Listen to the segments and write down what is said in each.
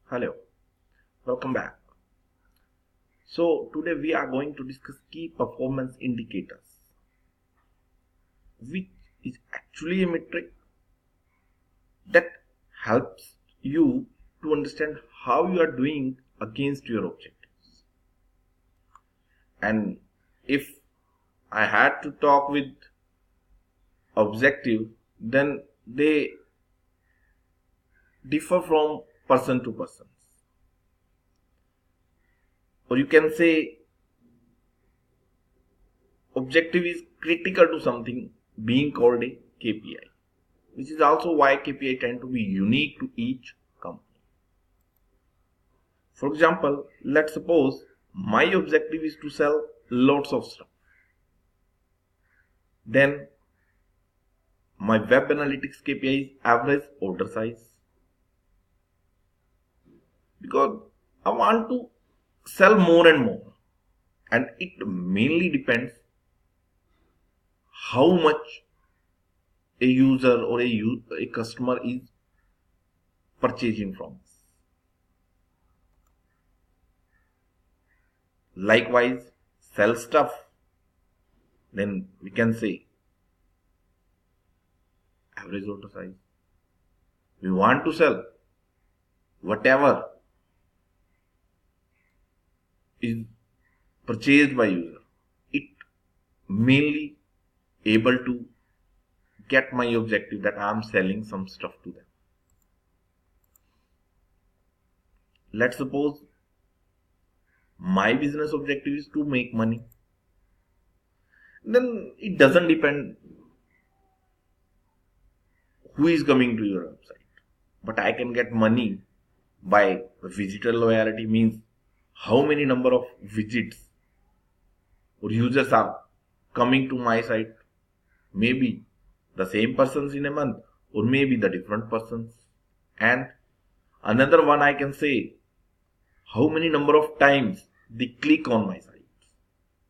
Hello, welcome back. So, today we are going to discuss key performance indicators, which is actually a metric that helps you to understand how you are doing against your objectives. And if I had to talk with objective, then they differ from person to person. Or you can say objective is critical to something being called a KPI, which is also why KPI tend to be unique to each company. For example, let's suppose my objective is to sell lots of stuff. Then my web analytics KPI is average order size because I want to sell more and more, and it mainly depends how much a user or a customer is purchasing from us. Likewise, sell stuff, then we can say average order size. We want to sell whatever is purchased by user. It mainly able to get my objective that I am selling some stuff to them. Let's suppose my business objective is to make money. Then it doesn't depend who is coming to your website. But I can get money by visitor loyalty, means how many number of visits or users are coming to my site. Maybe the same persons in a month, or maybe the different persons. And another one I can say how many number of times they click on my site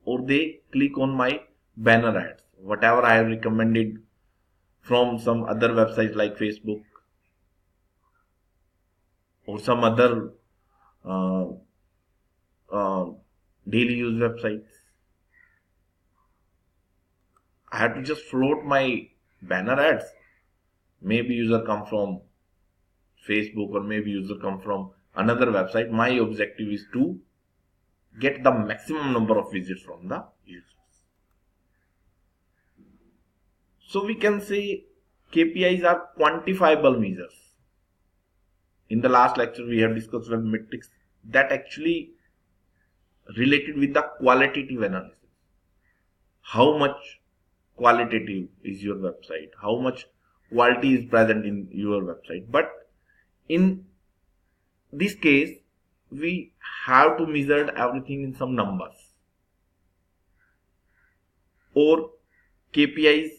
or they click on my banner ads, whatever I have recommended from some other websites like Facebook or some other uh, uh, daily use websites. I had to just float my banner ads. Maybe user come from Facebook or maybe user come from another website. My objective is to get the maximum number of visits from the users. So we can say KPIs are quantifiable measures. In the last lecture we have discussed web metrics that actually related with the qualitative analysis. How much qualitative is your website? How much quality is present in your website? But in this case, we have to measure everything in some numbers. Or KPIs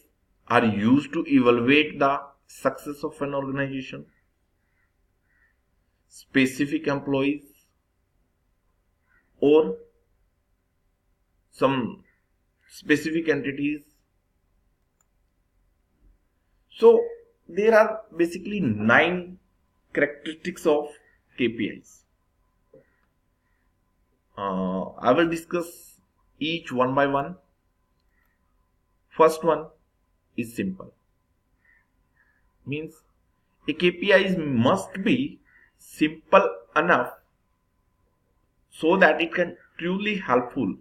are used to evaluate the success of an organization, specific employees, or some specific entities. So there are basically 9 characteristics of KPIs. I will discuss each one by one. First one is simple. Means a KPI must be simple enough so that it can truly helpful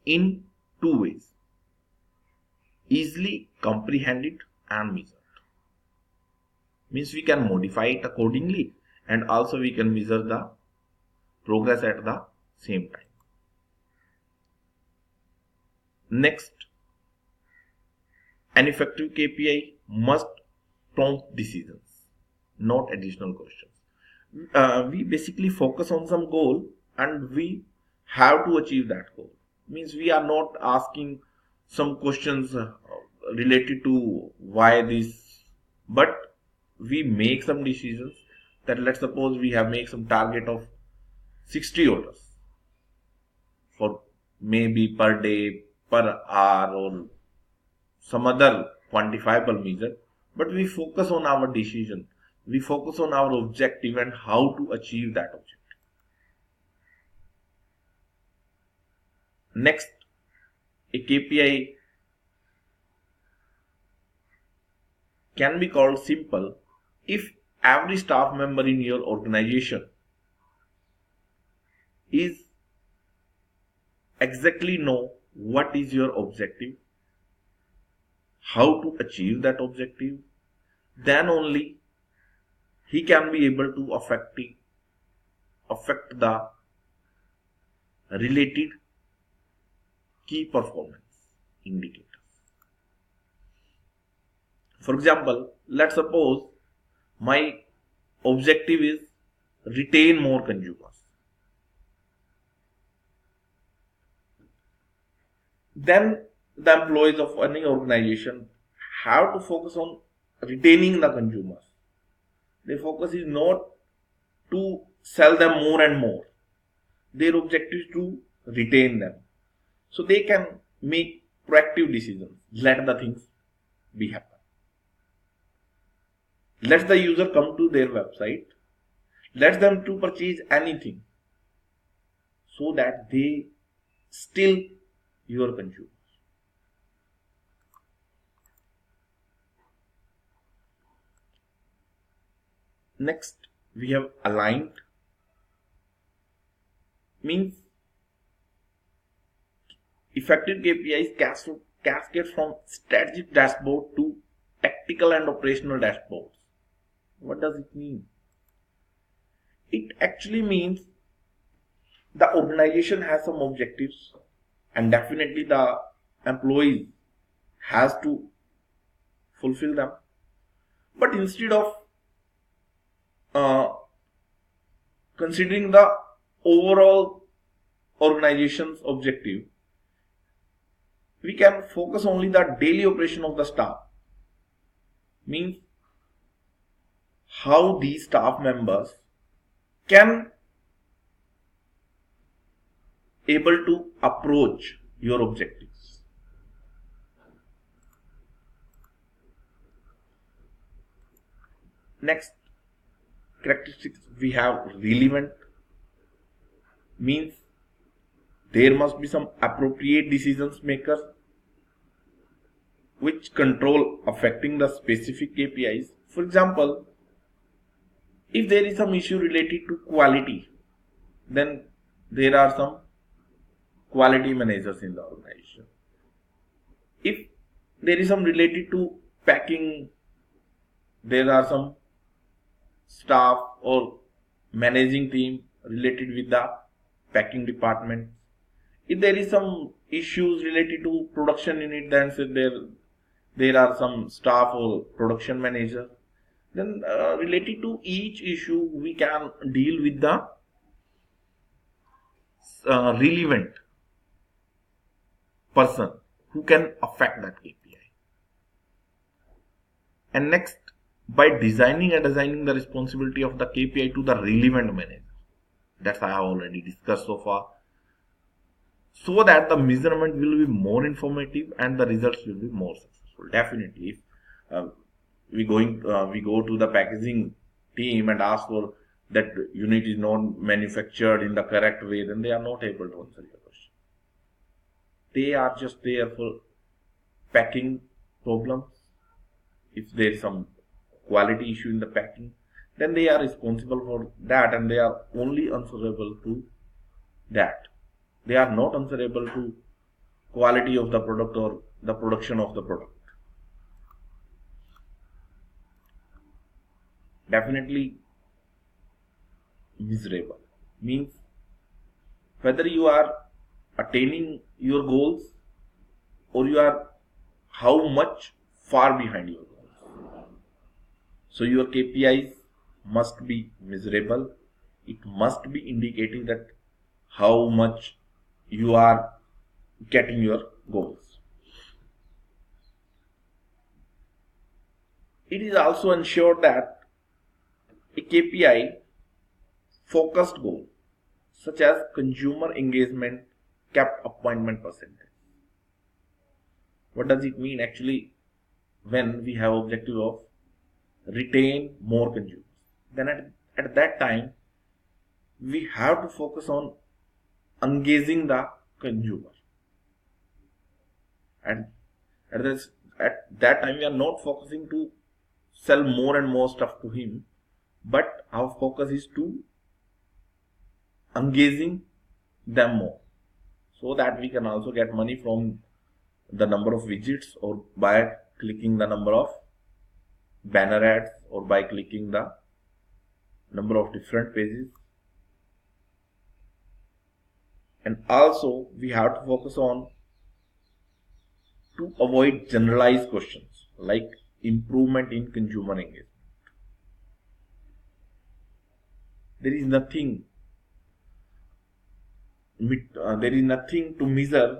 in two ways: easily comprehended and measured. Means we can modify it accordingly, and also we can measure the progress at the same time. Next, an effective KPI must prompt decisions, not additional questions. We basically focus on some goal and we have to achieve that goal. Means we are not asking some questions related to why this, but we make some decisions that, let's suppose we have made some target of 60 orders for maybe per day, per hour, or some other quantifiable measure, but we focus on our decision, we focus on our objective and how to achieve that objective. Next, a KPI can be called simple if every staff member in your organization is exactly know what is your objective, how to achieve that objective, then only he can be able to affect the related key performance indicators. For example, let's suppose my objective is retain more consumers. Then the employees of any organization have to focus on retaining the consumers. Their focus is not to sell them more and more. Their objective is to retain them. So they can make proactive decisions. Let the things be happen. Let the user come to their website. Let them to purchase anything so that they still your consumers. Next, we have aligned, means effective KPIs cascade from strategic dashboard to tactical and operational dashboards. What does it mean? It actually means the organization has some objectives and definitely the employees has to fulfill them. But instead of considering the overall organization's objective, we can focus only the daily operation of the staff. Means how these staff members can able to approach your objectives. Next characteristics we have relevant, means there must be some appropriate decisions makers which control affecting the specific KPIs. For example, if there is some issue related to quality, then there are some quality managers in the organization. If there is some related to packing, there are some staff or managing team related with the packing department. If there is some issues related to production unit, then there are some staff or production manager. Then related to each issue, we can deal with the relevant person who can affect that KPI. And next, by designing and assigning the responsibility of the KPI to the relevant manager, that's I have already discussed so far, so that the measurement will be more informative and the results will be more successful. Definitely, if we go to the packaging team and ask for that unit is not manufactured in the correct way, then they are not able to answer your question. They are just there for packing problems. If there is some quality issue in the packing, then they are responsible for that and they are only answerable to that. They are not answerable to quality of the product or the production of the product. Definitely miserable, means whether you are attaining your goals or you are how much far behind your goals. So your KPIs must be measurable. It must be indicating that how much you are getting your goals. It is also ensured that a KPI focused goal such as consumer engagement, kept appointment percentage. What does it mean? Actually, when we have objective of retain more consumers. Then at that time, we have to focus on engaging the consumer. And at this at that time, we are not focusing to sell more and more stuff to him, but our focus is to engaging them more, so that we can also get money from the number of visits, or by clicking the number of banner ads, or by clicking the number of different pages. And also we have to focus on to avoid generalized questions like improvement in consumer engagement. There is nothing to measure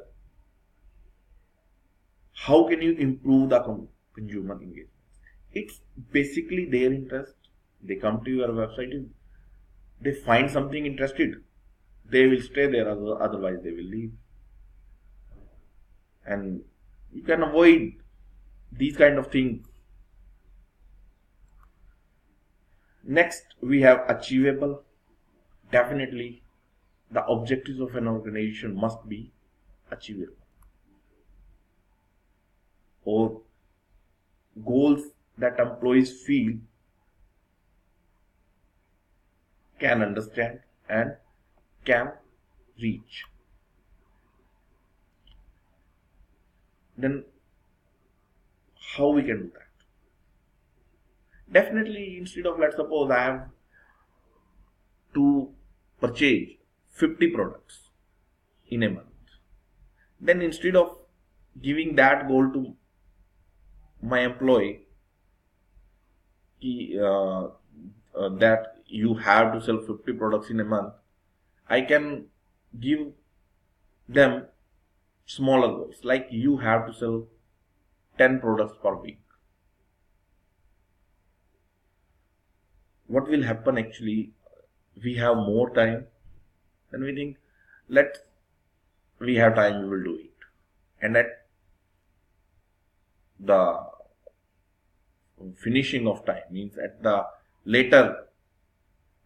how can you improve the consumer engagement. It's basically their interest. They come to your website, they find something interested, they will stay there, otherwise they will leave. And you can avoid these kind of things. Next, we have achievable. Definitely, the objectives of an organization must be achievable, or goals that employees feel, can understand, and can reach. Then how we can do that? Definitely, instead of, let's suppose I have to purchase 50 products in a month, then instead of giving that goal to my employee, that you have to sell 50 products in a month, I can give them smaller goals, like you have to sell 10 products per week. What will happen actually? We have more time, and we think, we have time, we will do it. And at the finishing of time, means at the later,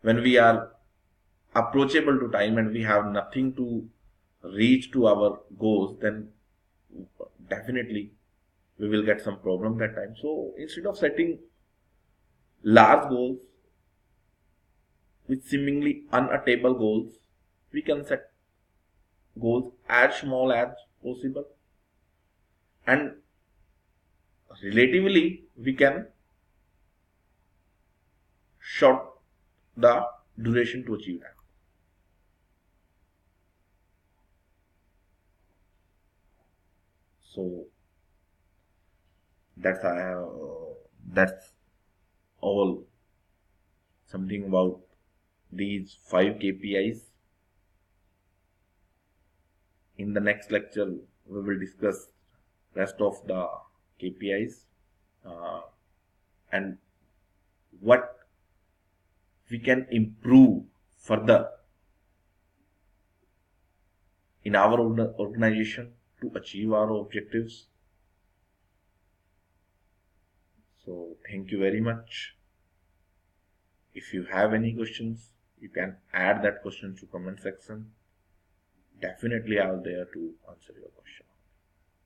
when we are approachable to time and we have nothing to reach to our goals, then definitely we will get some problem that time. So instead of setting large goals with seemingly unattainable goals, we can set goals as small as possible, and relatively we can short the duration to achieve that. So that's all, something about these 5 KPIs. In the next lecture, we will discuss rest of the KPIs, and what we can improve further in our organization to achieve our objectives. So thank you very much. If you have any questions, you can add that question to comment section. Definitely I will there to answer your question.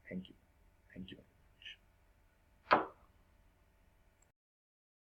Thank you. Thank you.